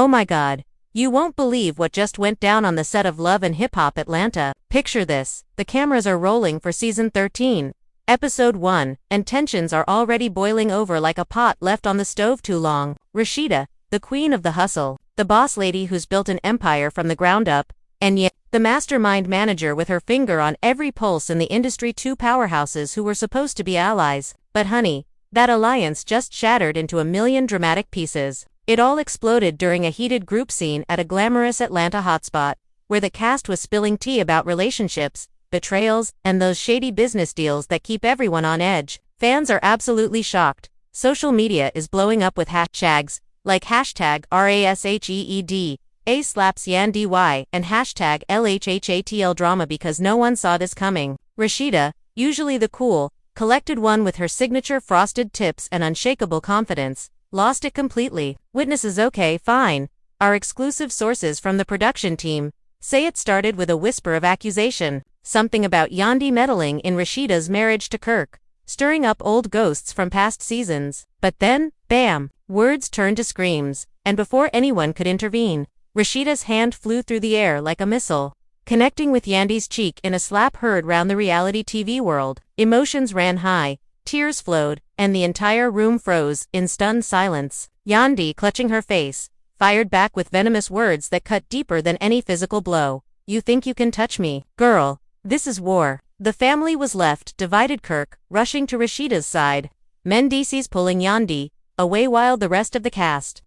Oh my god. You won't believe what just went down on the set of Love and Hip Hop Atlanta. Picture this. The cameras are rolling for season 13. Episode 1, and tensions are already boiling over like a pot left on the stove too long. Rasheeda, the queen of the hustle, the boss lady who's built an empire from the ground up, and yet, the mastermind manager with her finger on every pulse in the industry. Two powerhouses who were supposed to be allies. But honey, that alliance just shattered into a million dramatic pieces. It all exploded during a heated group scene at a glamorous Atlanta hotspot, where the cast was spilling tea about relationships, betrayals, and those shady business deals that keep everyone on edge. Fans are absolutely shocked. Social media is blowing up with hashtags like hashtag RASHEED, A slaps Yandy, and hashtag LHHATL drama because no one saw this coming. Rasheeda, usually the cool, collected one with her signature frosted tips and unshakable confidence, lost it completely. Witnesses okay, fine. Our exclusive sources from the production team say it started with a whisper of accusation, something about Yandy meddling in Rasheeda's marriage to Kirk, stirring up old ghosts from past seasons. But then, bam, words turned to screams, and before anyone could intervene, Rasheeda's hand flew through the air like a missile, connecting with Yandy's cheek in a slap heard round the reality TV world. Emotions ran high, tears flowed, and the entire room froze in stunned silence. Yandy, clutching her face, fired back with venomous words that cut deeper than any physical blow. You think you can touch me? Girl, this is war. The family was left divided, Kirk rushing to Rasheeda's side, Mendices pulling Yandy away while the rest of the cast,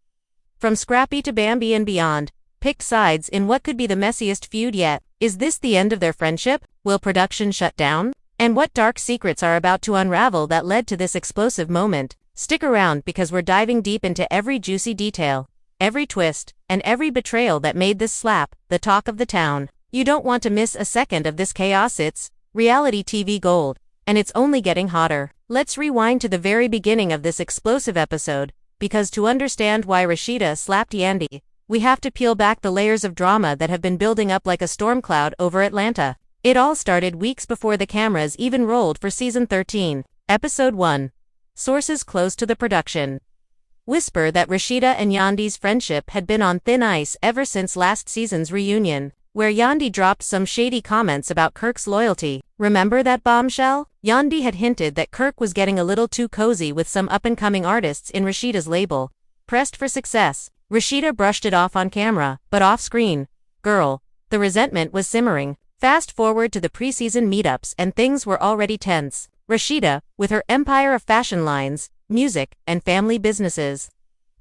from Scrappy to Bambi and beyond, picked sides in what could be the messiest feud yet. Is this the end of their friendship? Will production shut down? And what dark secrets are about to unravel that led to this explosive moment? Stick around because we're diving deep into every juicy detail, every twist, and every betrayal that made this slap the talk of the town. You don't want to miss a second of this chaos. It's reality TV gold, and it's only getting hotter. Let's rewind to the very beginning of this explosive episode, because to understand why Rasheeda slapped Yandy, we have to peel back the layers of drama that have been building up like a storm cloud over Atlanta. It all started weeks before the cameras even rolled for season 13. Episode 1. Sources close to the production whisper that Rasheeda and Yandy's friendship had been on thin ice ever since last season's reunion, where Yandy dropped some shady comments about Kirk's loyalty. Remember that bombshell? Yandy had hinted that Kirk was getting a little too cozy with some up-and-coming artists in Rasheeda's label, pressed for success. Rasheeda brushed it off on camera, but off-screen, girl, the resentment was simmering. Fast forward to the preseason meetups and things were already tense. Rasheeda, with her empire of fashion lines, music, and family businesses,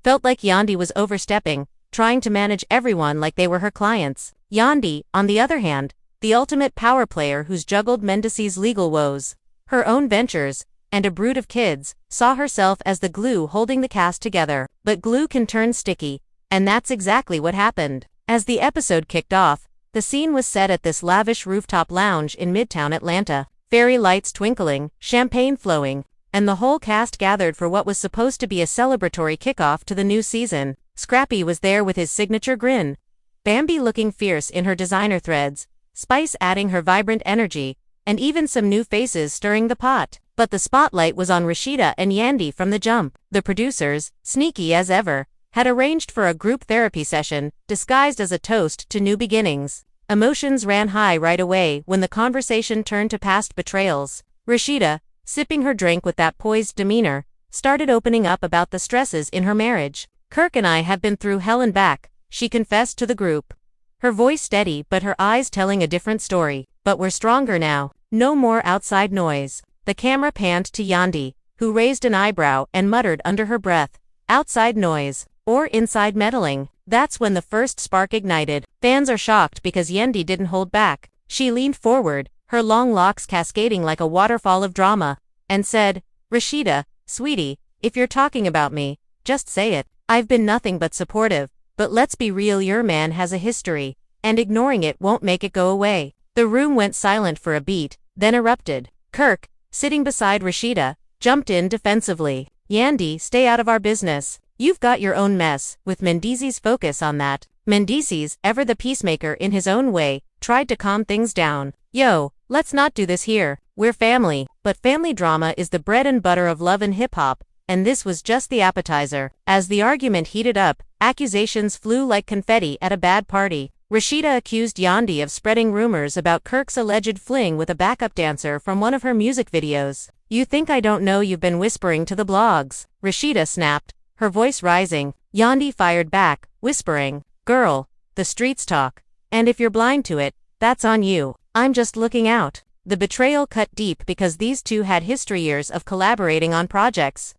felt like Yandy was overstepping, trying to manage everyone like they were her clients. Yandy, on the other hand, the ultimate power player who's juggled Mendices' legal woes, her own ventures, and a brood of kids, saw herself as the glue holding the cast together. But glue can turn sticky, and that's exactly what happened. As the episode kicked off, the scene was set at this lavish rooftop lounge in Midtown Atlanta, fairy lights twinkling, champagne flowing, and the whole cast gathered for what was supposed to be a celebratory kickoff to the new season. Scrappy was there with his signature grin, Bambi looking fierce in her designer threads, Spice adding her vibrant energy, and even some new faces stirring the pot. But the spotlight was on Rasheeda and Yandy from the jump. The producers, sneaky as ever, had arranged for a group therapy session, disguised as a toast to new beginnings. Emotions ran high right away when the conversation turned to past betrayals. Rasheeda, sipping her drink with that poised demeanor, started opening up about the stresses in her marriage. Kirk and I have been through hell and back, she confessed to the group, her voice steady but her eyes telling a different story. But we're stronger now. No more outside noise. The camera panned to Yandy, who raised an eyebrow and muttered under her breath, outside noise, or inside meddling. That's when the first spark ignited. Fans are shocked because Yandy didn't hold back. She leaned forward, her long locks cascading like a waterfall of drama, and said, Rasheeda, sweetie, if you're talking about me, just say it. I've been nothing but supportive, but let's be real, your man has a history, and ignoring it won't make it go away. The room went silent for a beat, then erupted. Kirk, sitting beside Rasheeda, jumped in defensively. Yandy, stay out of our business. You've got your own mess. With Mendices' focus on that, Mendices, ever the peacemaker in his own way, tried to calm things down. Yo, let's not do this here. We're family. But family drama is the bread and butter of Love and Hip Hop, and this was just the appetizer. As the argument heated up, accusations flew like confetti at a bad party. Rasheeda accused Yandy of spreading rumors about Kirk's alleged fling with a backup dancer from one of her music videos. "You think I don't know you've been whispering to the blogs?" Rasheeda snapped, her voice rising. Yandy fired back, whispering, "Girl, the streets talk. And if you're blind to it, that's on you. I'm just looking out." The betrayal cut deep because these two had history years of collaborating on projects,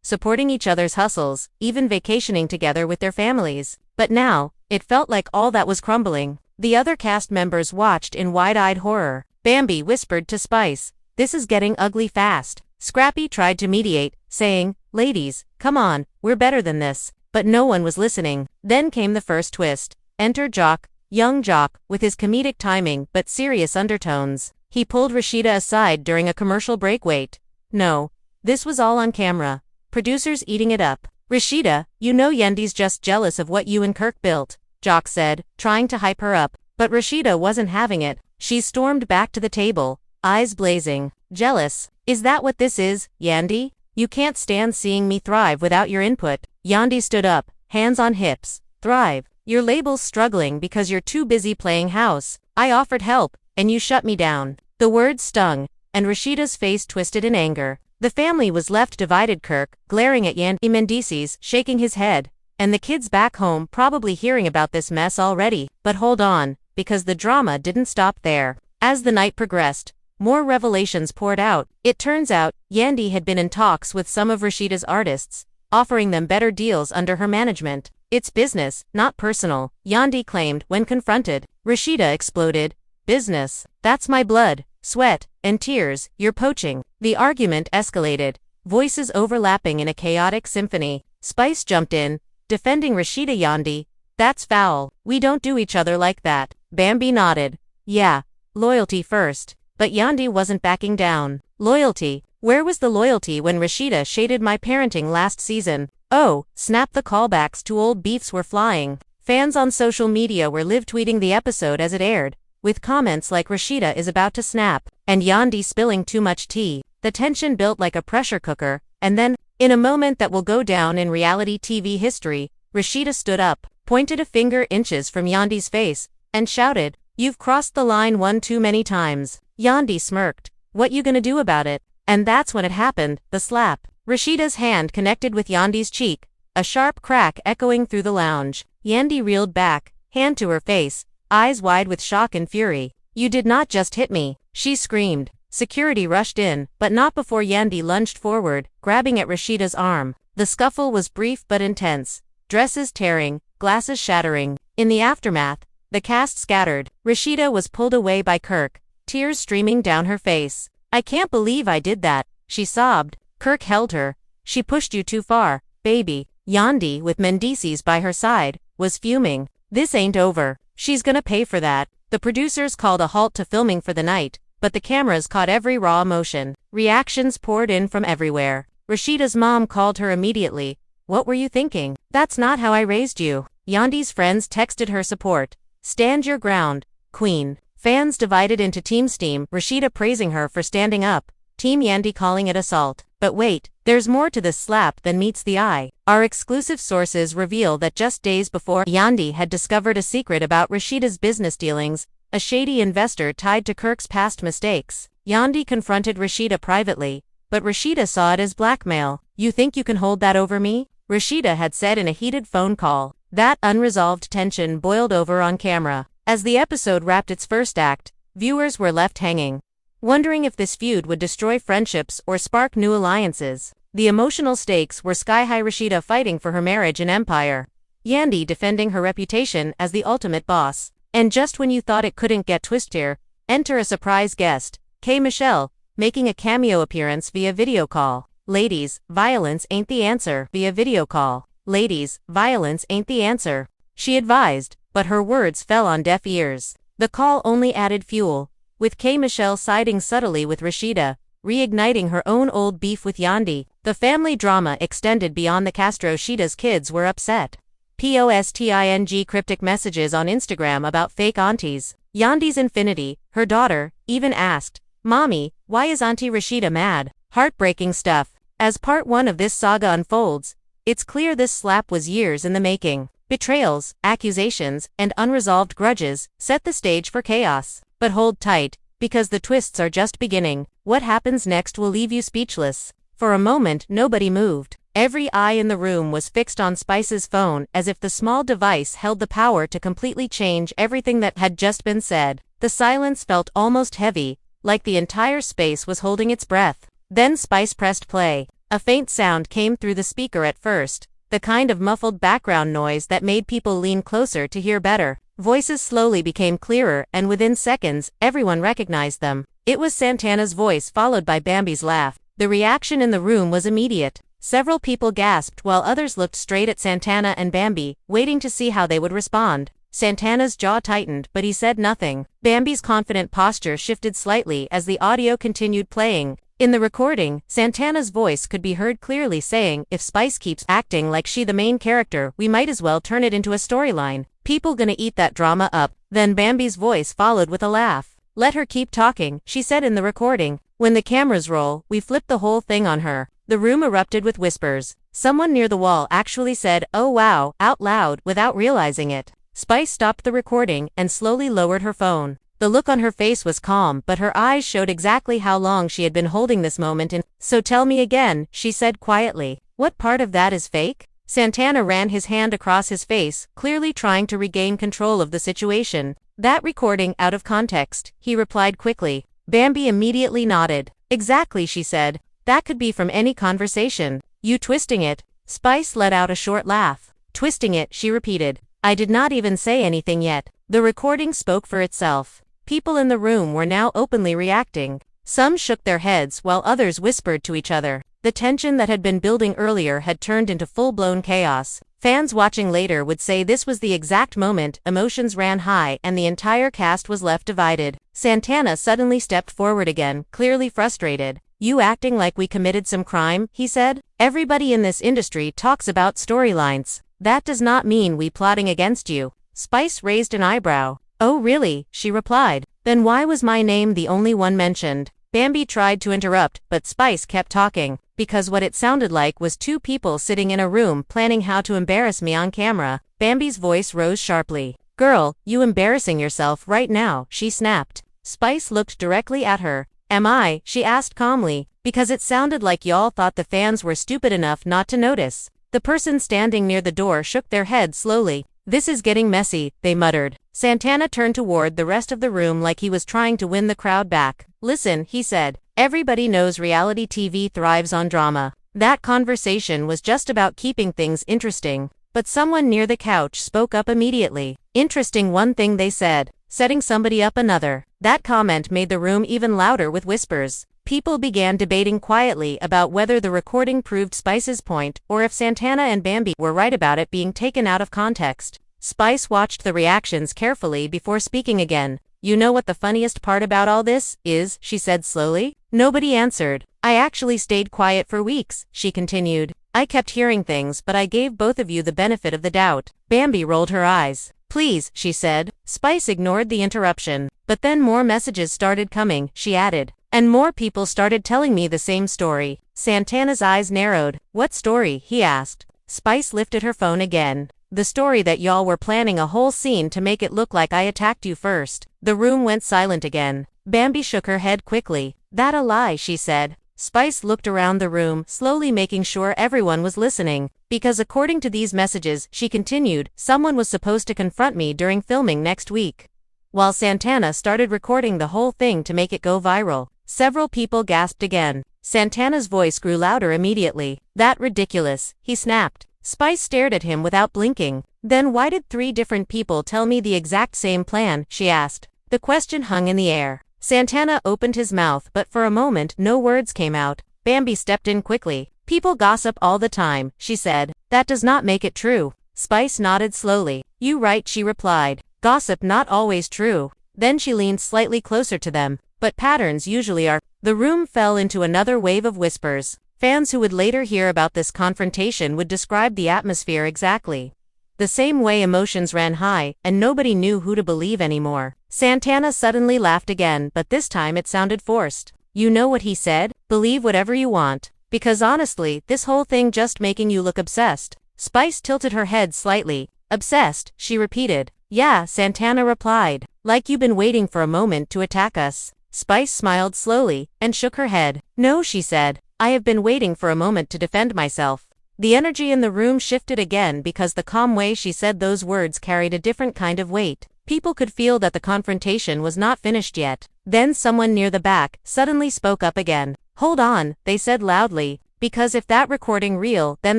supporting each other's hustles, even vacationing together with their families. But now, it felt like all that was crumbling. The other cast members watched in wide-eyed horror. Bambi whispered to Spice, "This is getting ugly fast." Scrappy tried to mediate, saying, "Ladies, come on, we're better than this." But no one was listening. Then came the first twist. Enter Jock, young Jock, with his comedic timing but serious undertones. He pulled Rasheeda aside during a commercial break. "Wait. No. This was all on camera. Producers eating it up." "Rasheeda, you know Yandy's just jealous of what you and Kirk built," Jock said, trying to hype her up. But Rasheeda wasn't having it. She stormed back to the table, eyes blazing. "Jealous? Is that what this is, Yandy? You can't stand seeing me thrive without your input." Yandy stood up, hands on hips. "Thrive? Your label's struggling because you're too busy playing house. I offered help, and you shut me down." The words stung, and Rasheeda's face twisted in anger. The family was left divided, Kirk glaring at Yandy Mendices, shaking his head, and the kids back home probably hearing about this mess already. But hold on, because the drama didn't stop there. As the night progressed, more revelations poured out. It turns out, Yandy had been in talks with some of Rasheeda's artists, offering them better deals under her management. "It's business, not personal," Yandy claimed when confronted. Rasheeda exploded. "Business? That's my blood, sweat, and tears. You're poaching." The argument escalated, voices overlapping in a chaotic symphony. Spice jumped in, defending Rasheeda. "Yandy, that's foul. We don't do each other like that." Bambi nodded. "Yeah, loyalty first." But Yandy wasn't backing down. "Loyalty? Where was the loyalty when Rasheeda shaded my parenting last season?" "Oh," snapped. The callbacks to old beefs were flying. Fans on social media were live tweeting the episode as it aired, with comments like "Rasheeda is about to snap," and "Yandy spilling too much tea." The tension built like a pressure cooker, and then, in a moment that will go down in reality TV history, Rasheeda stood up, pointed a finger inches from Yandy's face, and shouted, "You've crossed the line one too many times." Yandy smirked. "What you gonna do about it?" And that's when it happened, the slap. Rasheeda's hand connected with Yandy's cheek, a sharp crack echoing through the lounge. Yandy reeled back, hand to her face, eyes wide with shock and fury. "You did not just hit me," she screamed. Security rushed in, but not before Yandy lunged forward, grabbing at Rasheeda's arm. The scuffle was brief but intense, dresses tearing, glasses shattering. In the aftermath, the cast scattered. Rasheeda was pulled away by Kirk, tears streaming down her face. "I can't believe I did that," she sobbed. Kirk held her. "She pushed you too far, baby." Yandy, with Mendices by her side, was fuming. "This ain't over. She's gonna pay for that." The producers called a halt to filming for the night, but the cameras caught every raw emotion. Reactions poured in from everywhere. Rasheeda's mom called her immediately. "What were you thinking? That's not how I raised you." Yandy's friends texted her support. "Stand your ground, queen." Fans divided into teams. Team Rasheeda praising her for standing up, Team Yandy calling it assault. But wait, there's more to this slap than meets the eye. Our exclusive sources reveal that just days before Yandy had discovered a secret about Rasheeda's business dealings, a shady investor tied to Kirk's past mistakes. Yandy confronted Rasheeda privately, but Rasheeda saw it as blackmail. "You think you can hold that over me?" Rasheeda had said in a heated phone call. That unresolved tension boiled over on camera. As the episode wrapped its first act, viewers were left hanging, wondering if this feud would destroy friendships or spark new alliances. The emotional stakes were sky-high. Rasheeda fighting for her marriage and empire, Yandy defending her reputation as the ultimate boss. And just when you thought it couldn't get twistier, enter a surprise guest, K. Michelle, making a cameo appearance via video call. "Ladies, violence ain't the answer." Via video call. "Ladies, violence ain't the answer," she advised, but her words fell on deaf ears. The call only added fuel, with K. Michelle siding subtly with Rasheeda, reigniting her own old beef with Yandy. The family drama extended beyond the cast. Rasheeda's kids were upset. Posting cryptic messages on Instagram about fake aunties. Yandy's Infinity, her daughter, even asked, "Mommy, why is Auntie Rasheeda mad?" Heartbreaking stuff. As part 1 of this saga unfolds, it's clear this slap was years in the making. Betrayals, accusations, and unresolved grudges set the stage for chaos. But hold tight, because the twists are just beginning. What happens next will leave you speechless. For a moment, nobody moved. Every eye in the room was fixed on Spice's phone, as if the small device held the power to completely change everything that had just been said. The silence felt almost heavy, like the entire space was holding its breath. Then Spice pressed play. A faint sound came through the speaker at first, the kind of muffled background noise that made people lean closer to hear better. Voices slowly became clearer, and within seconds, everyone recognized them. It was Santana's voice followed by Bambi's laugh. The reaction in the room was immediate. Several people gasped while others looked straight at Santana and Bambi, waiting to see how they would respond. Santana's jaw tightened, but he said nothing. Bambi's confident posture shifted slightly as the audio continued playing. In the recording, Santana's voice could be heard clearly saying, "If Spice keeps acting like she the main character, we might as well turn it into a storyline. People gonna eat that drama up." Then Bambi's voice followed with a laugh. "Let her keep talking," she said in the recording. "When the cameras roll, we flip the whole thing on her." The room erupted with whispers. Someone near the wall actually said, "Oh wow," out loud, without realizing it. Spice stopped the recording and slowly lowered her phone. The look on her face was calm, but her eyes showed exactly how long she had been holding this moment in. "So tell me again," she said quietly. "What part of that is fake?" Santana ran his hand across his face, clearly trying to regain control of the situation. "That recording out of context," he replied quickly. Bambi immediately nodded. "Exactly," she said. "That could be from any conversation." "You twisting it?" Spice let out a short laugh. "Twisting it," she repeated. "I did not even say anything yet." The recording spoke for itself. People in the room were now openly reacting. Some shook their heads while others whispered to each other. The tension that had been building earlier had turned into full-blown chaos. Fans watching later would say this was the exact moment emotions ran high and the entire cast was left divided. Santana suddenly stepped forward again, clearly frustrated. "You acting like we committed some crime," he said. "Everybody in this industry talks about storylines. That does not mean we plotting against you." Spice raised an eyebrow. "Oh really?" she replied. "Then why was my name the only one mentioned?" Bambi tried to interrupt, but Spice kept talking. "Because what it sounded like was two people sitting in a room planning how to embarrass me on camera." Bambi's voice rose sharply. "Girl, you embarrassing yourself right now," she snapped. Spice looked directly at her. "Am I?" she asked calmly. "Because it sounded like y'all thought the fans were stupid enough not to notice." The person standing near the door shook their head slowly. "This is getting messy," they muttered. Santana turned toward the rest of the room like he was trying to win the crowd back. "Listen," he said. "Everybody knows reality TV thrives on drama. That conversation was just about keeping things interesting." But someone near the couch spoke up immediately. "Interesting one thing," they said. "Setting somebody up another." That comment made the room even louder with whispers. People began debating quietly about whether the recording proved Spice's point or if Santana and Bambi were right about it being taken out of context. Spice watched the reactions carefully before speaking again. "You know what the funniest part about all this is?" she said slowly. Nobody answered. "I actually stayed quiet for weeks," she continued. "I kept hearing things, but I gave both of you the benefit of the doubt." Bambi rolled her eyes. "Please," she said. Spice ignored the interruption. "But then more messages started coming," she added. "And more people started telling me the same story." Santana's eyes narrowed. "What story?" he asked. Spice lifted her phone again. "The story that y'all were planning a whole scene to make it look like I attacked you first." The room went silent again. Bambi shook her head quickly. "That a lie," she said. Spice looked around the room, slowly making sure everyone was listening. "Because according to these messages," she continued, "someone was supposed to confront me during filming next week." While Santana started recording the whole thing to make it go viral. Several people gasped again. Santana's voice grew louder immediately. "That ridiculous," he snapped. Spice stared at him without blinking. "Then why did 3 different people tell me the exact same plan?" she asked. The question hung in the air. Santana opened his mouth, but for a moment no words came out. Bambi stepped in quickly. "People gossip all the time," she said. "That does not make it true." Spice nodded slowly. "You right," she replied. "Gossip not always true." Then she leaned slightly closer to them. "But patterns usually are." The room fell into another wave of whispers. Fans who would later hear about this confrontation would describe the atmosphere exactly the same way. Emotions ran high, and nobody knew who to believe anymore. Santana suddenly laughed again, but this time it sounded forced. "You know what he said? Believe whatever you want." Because honestly, this whole thing just making you look obsessed. Spice tilted her head slightly. Obsessed, she repeated. Yeah, Santana replied. Like you've been waiting for a moment to attack us. Spice smiled slowly, and shook her head. No, she said. I have been waiting for a moment to defend myself. The energy in the room shifted again because the calm way she said those words carried a different kind of weight. People could feel that the confrontation was not finished yet. Then someone near the back suddenly spoke up again. Hold on, they said loudly, because if that recording real, then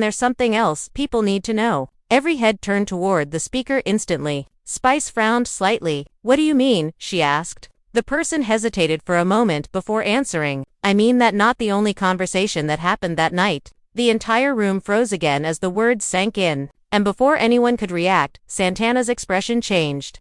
there's something else people need to know. Every head turned toward the speaker instantly. Spice frowned slightly. What do you mean? She asked. The person hesitated for a moment before answering. I mean that not the only conversation that happened that night. The entire room froze again as the words sank in, and before anyone could react, Santana's expression changed.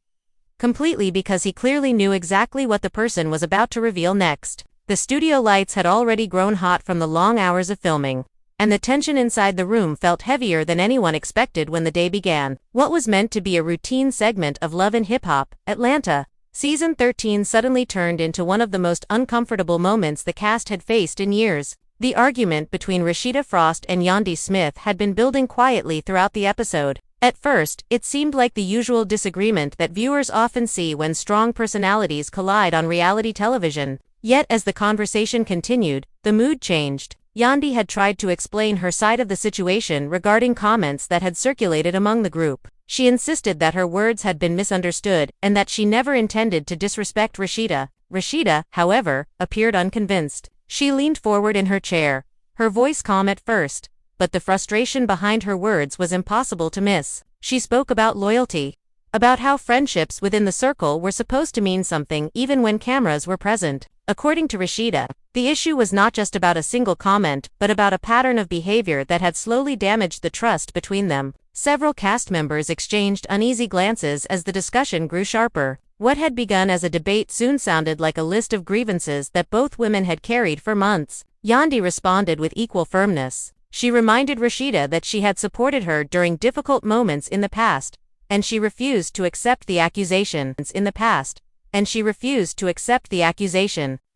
Completely, because he clearly knew exactly what the person was about to reveal next. The studio lights had already grown hot from the long hours of filming, and the tension inside the room felt heavier than anyone expected when the day began. What was meant to be a routine segment of Love and Hip Hop, Atlanta, Season 13 suddenly turned into one of the most uncomfortable moments the cast had faced in years. The argument between Rasheeda Frost and Yandy Smith had been building quietly throughout the episode. At first, it seemed like the usual disagreement that viewers often see when strong personalities collide on reality television. Yet as the conversation continued, the mood changed. Yandy had tried to explain her side of the situation regarding comments that had circulated among the group. She insisted that her words had been misunderstood and that she never intended to disrespect Rasheeda. Rasheeda, however, appeared unconvinced. She leaned forward in her chair, her voice calm at first, but the frustration behind her words was impossible to miss. She spoke about loyalty, about how friendships within the circle were supposed to mean something even when cameras were present. According to Rasheeda, the issue was not just about a single comment, but about a pattern of behavior that had slowly damaged the trust between them. Several cast members exchanged uneasy glances as the discussion grew sharper. What had begun as a debate soon sounded like a list of grievances that both women had carried for months. Yandy responded with equal firmness. She reminded Rasheeda that she had supported her during difficult moments in the past, and she refused to accept the accusation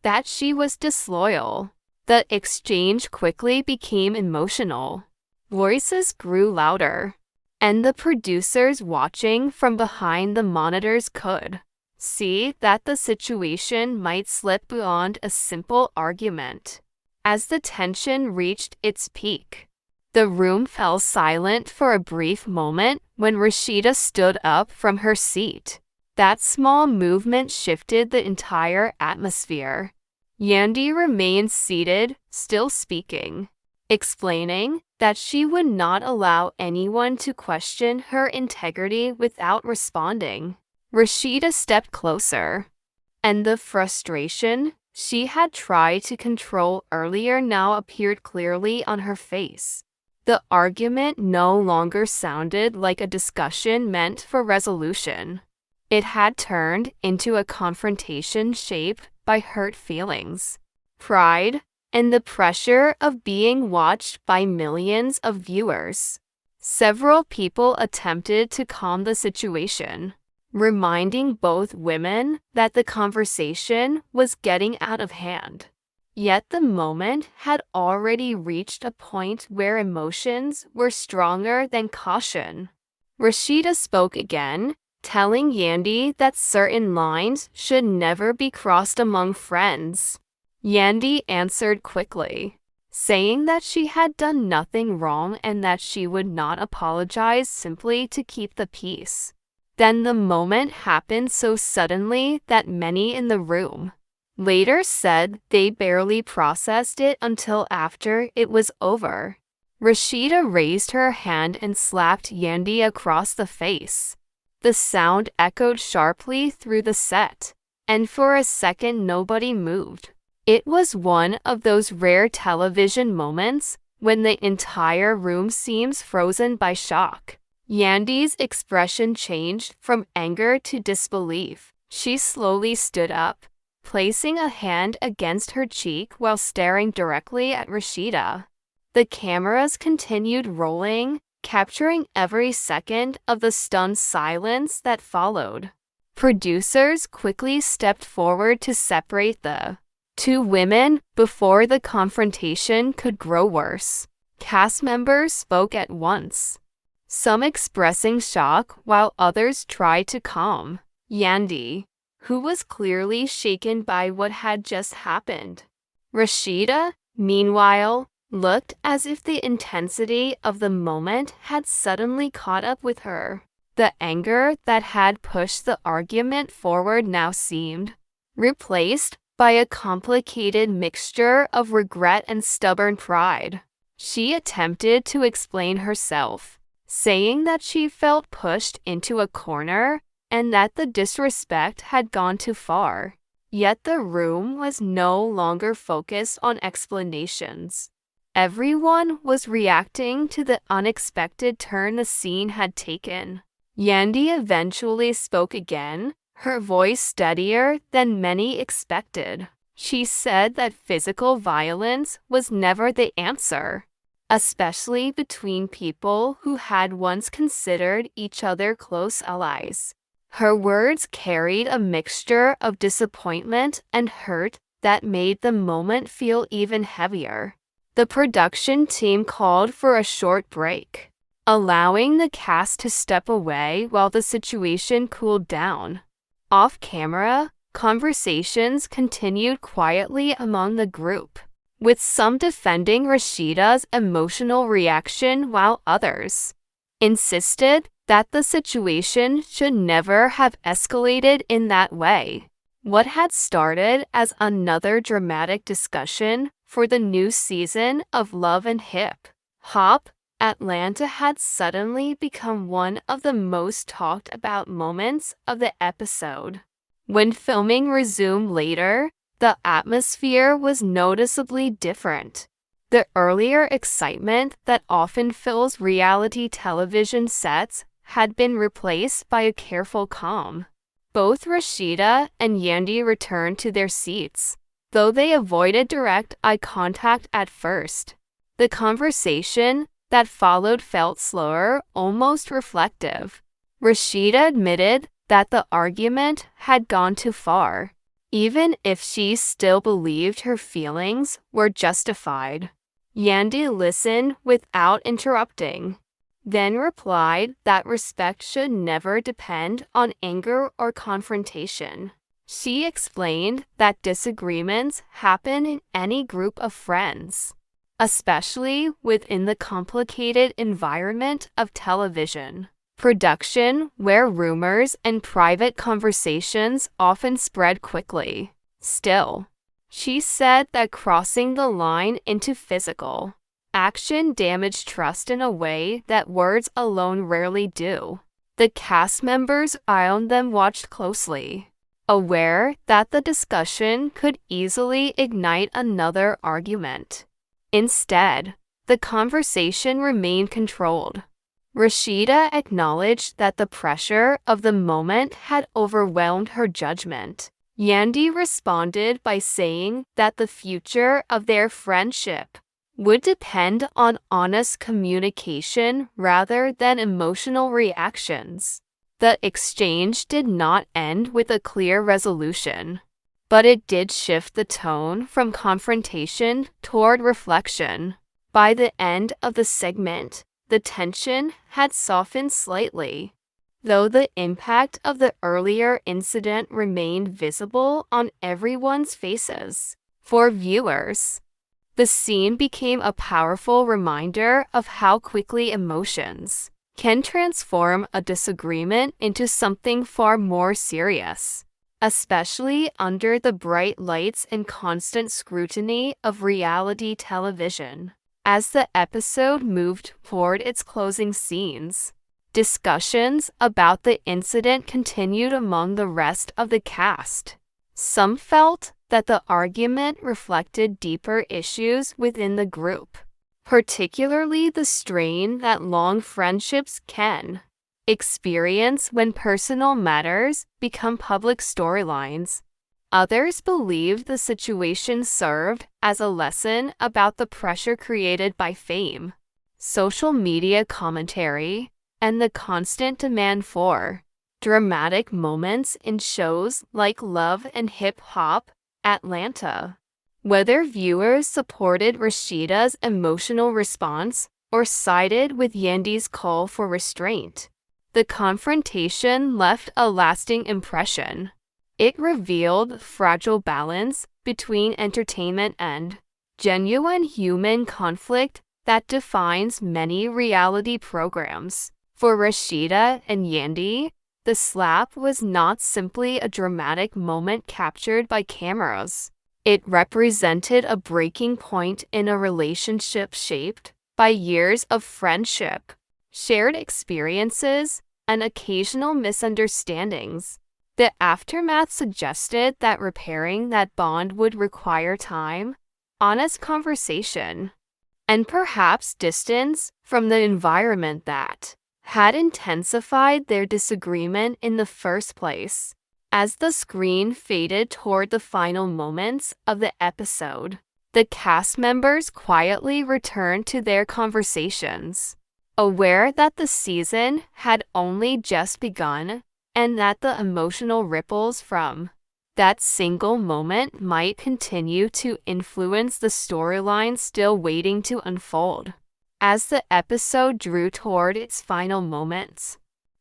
that she was disloyal. The exchange quickly became emotional. Voices grew louder, and the producers watching from behind the monitors could see that the situation might slip beyond a simple argument. As the tension reached its peak, the room fell silent for a brief moment when Rasheeda stood up from her seat. That small movement shifted the entire atmosphere. Yandy remained seated, still speaking, explaining that she would not allow anyone to question her integrity without responding. Rasheeda stepped closer, and the frustration she had tried to control earlier now appeared clearly on her face. The argument no longer sounded like a discussion meant for resolution. It had turned into a confrontation shaped by hurt feelings, pride, and the pressure of being watched by millions of viewers. Several people attempted to calm the situation, reminding both women that the conversation was getting out of hand. Yet the moment had already reached a point where emotions were stronger than caution. Rasheeda spoke again, telling Yandy that certain lines should never be crossed among friends. Yandy answered quickly, saying that she had done nothing wrong and that she would not apologize simply to keep the peace. Then the moment happened so suddenly that many in the room later said they barely processed it until after it was over. Rasheeda raised her hand and slapped Yandy across the face. The sound echoed sharply through the set, and for a second nobody moved. It was one of those rare television moments when the entire room seems frozen by shock. Yandy's expression changed from anger to disbelief. She slowly stood up, placing a hand against her cheek while staring directly at Rasheeda. The cameras continued rolling, capturing every second of the stunned silence that followed. Producers quickly stepped forward to separate the Two women before the confrontation could grow worse. Cast members spoke at once, some expressing shock while others tried to calm Yandy, who was clearly shaken by what had just happened. Rasheeda, meanwhile, looked as if the intensity of the moment had suddenly caught up with her. The anger that had pushed the argument forward now seemed replaced by a complicated mixture of regret and stubborn pride. She attempted to explain herself, saying that she felt pushed into a corner and that the disrespect had gone too far. Yet the room was no longer focused on explanations. Everyone was reacting to the unexpected turn the scene had taken. Yandy eventually spoke again, her voice steadier than many expected. She said that physical violence was never the answer, especially between people who had once considered each other close allies. Her words carried a mixture of disappointment and hurt that made the moment feel even heavier. The production team called for a short break, allowing the cast to step away while the situation cooled down. Off camera, conversations continued quietly among the group, with some defending Rasheeda's emotional reaction while others insisted that the situation should never have escalated in that way. What had started as another dramatic discussion for the new season of Love and Hip Hop Atlanta had suddenly become one of the most talked about moments of the episode. When filming resumed later, the atmosphere was noticeably different. The earlier excitement that often fills reality television sets had been replaced by a careful calm. Both Rasheeda and Yandy returned to their seats, though they avoided direct eye contact at first. The conversation that followed felt slower, almost reflective. Rasheeda admitted that the argument had gone too far, even if she still believed her feelings were justified. Yandy listened without interrupting, then replied that respect should never depend on anger or confrontation. She explained that disagreements happen in any group of friends, especially within the complicated environment of television production, where rumors and private conversations often spread quickly. Still, she said that crossing the line into physical action damaged trust in a way that words alone rarely do. The cast members around them watched closely, aware that the discussion could easily ignite another argument. Instead, the conversation remained controlled. Rasheeda acknowledged that the pressure of the moment had overwhelmed her judgment. Yandy responded by saying that the future of their friendship would depend on honest communication rather than emotional reactions. The exchange did not end with a clear resolution, but it did shift the tone from confrontation toward reflection. By the end of the segment, the tension had softened slightly, though the impact of the earlier incident remained visible on everyone's faces. For viewers, the scene became a powerful reminder of how quickly emotions can transform a disagreement into something far more serious, especially under the bright lights and constant scrutiny of reality television. As the episode moved toward its closing scenes, discussions about the incident continued among the rest of the cast. Some felt that the argument reflected deeper issues within the group, particularly the strain that long friendships can experience when personal matters become public storylines. Others believed the situation served as a lesson about the pressure created by fame, social media commentary, and the constant demand for dramatic moments in shows like Love and Hip Hop Atlanta. Whether viewers supported Rasheeda's emotional response or sided with Yandy's call for restraint, the confrontation left a lasting impression. It revealed fragile balance between entertainment and genuine human conflict that defines many reality programs. For Rasheeda and Yandy, the slap was not simply a dramatic moment captured by cameras. It represented a breaking point in a relationship shaped by years of friendship, shared experiences, and occasional misunderstandings. The aftermath suggested that repairing that bond would require time, honest conversation, and perhaps distance from the environment that had intensified their disagreement in the first place. As the screen faded toward the final moments of the episode, the cast members quietly returned to their conversations, aware that the season had only just begun and that the emotional ripples from that single moment might continue to influence the storyline still waiting to unfold. As the episode drew toward its final moments,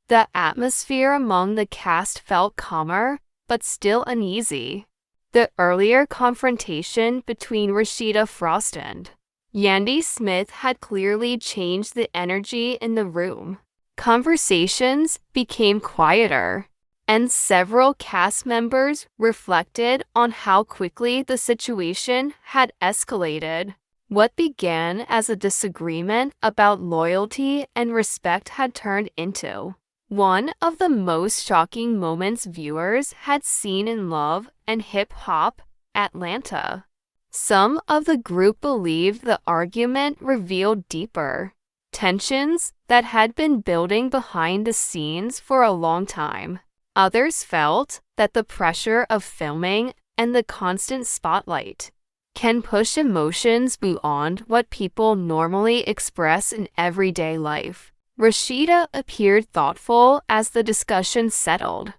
the atmosphere among the cast felt calmer, but still uneasy. The earlier confrontation between Rasheeda Frost and Yandy Smith had clearly changed the energy in the room. Conversations became quieter, and several cast members reflected on how quickly the situation had escalated. What began as a disagreement about loyalty and respect had turned into one of the most shocking moments viewers had seen in Love and Hip Hop Atlanta. Some of the group believed the argument revealed deeper tensions that had been building behind the scenes for a long time. Others felt that the pressure of filming and the constant spotlight can push emotions beyond what people normally express in everyday life. Rasheeda appeared thoughtful as the discussion settled,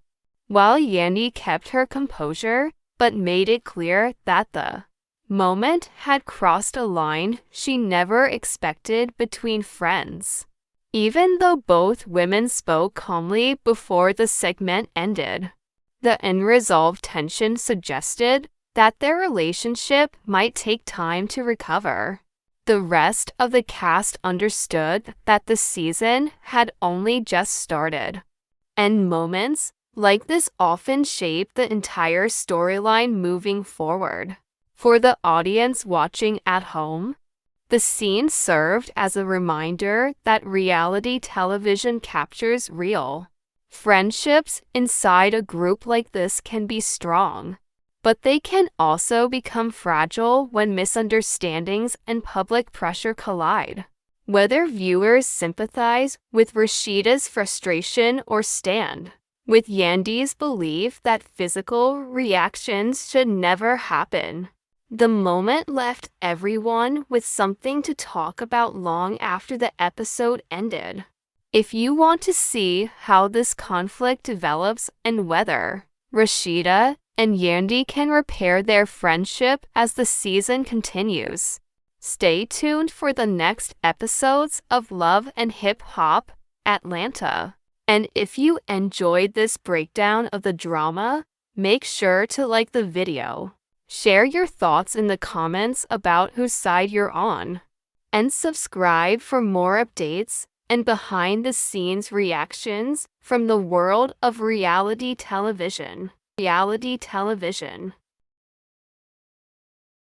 while Yandy kept her composure but made it clear that the moment had crossed a line she never expected between friends. Even though both women spoke calmly before the segment ended, the unresolved tension suggested that their relationship might take time to recover. The rest of the cast understood that the season had only just started, and moments like this often shape the entire storyline moving forward. For the audience watching at home, the scene served as a reminder that reality television captures real friendships inside a group like this can be strong, but they can also become fragile when misunderstandings and public pressure collide. Whether viewers sympathize with Rasheeda's frustration or stand with Yandy's belief that physical reactions should never happen, the moment left everyone with something to talk about long after the episode ended. If you want to see how this conflict develops and whether Rasheeda and Yandy can repair their friendship as the season continues, stay tuned for the next episodes of Love and Hip Hop Atlanta. And if you enjoyed this breakdown of the drama, make sure to like the video, share your thoughts in the comments about whose side you're on, and subscribe for more updates and behind-the-scenes reactions from the world of reality television.